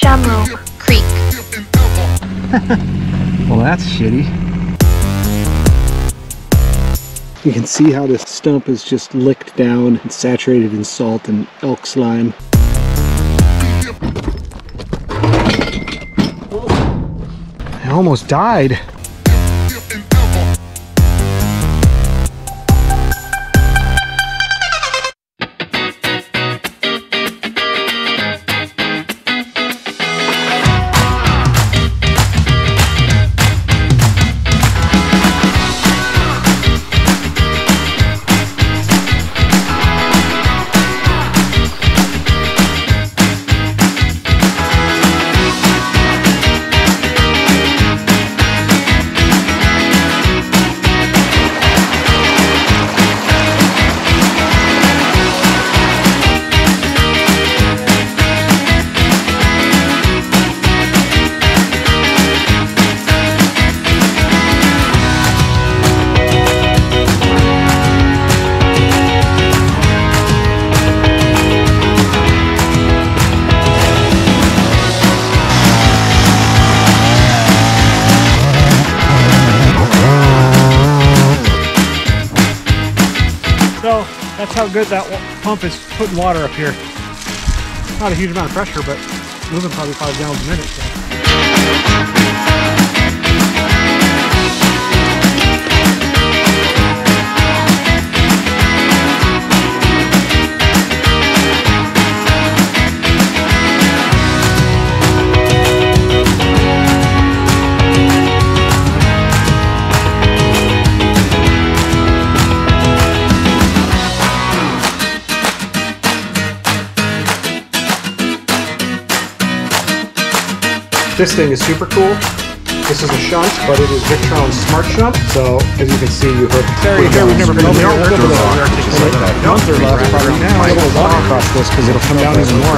Seamróg Creek. Well, that's shitty. You can see how this stump is just licked down and saturated in salt and elk slime. I almost died. So that's how good that pump is putting water up here. Not a huge amount of pressure, but moving probably 5 gallons a minute. So. This thing is super cool. This is a shunt, but it is Victron's smart shunt. So as you can see, you hook area here. We've never been over there. Month or less right now. It'll water across this because it'll come down even more.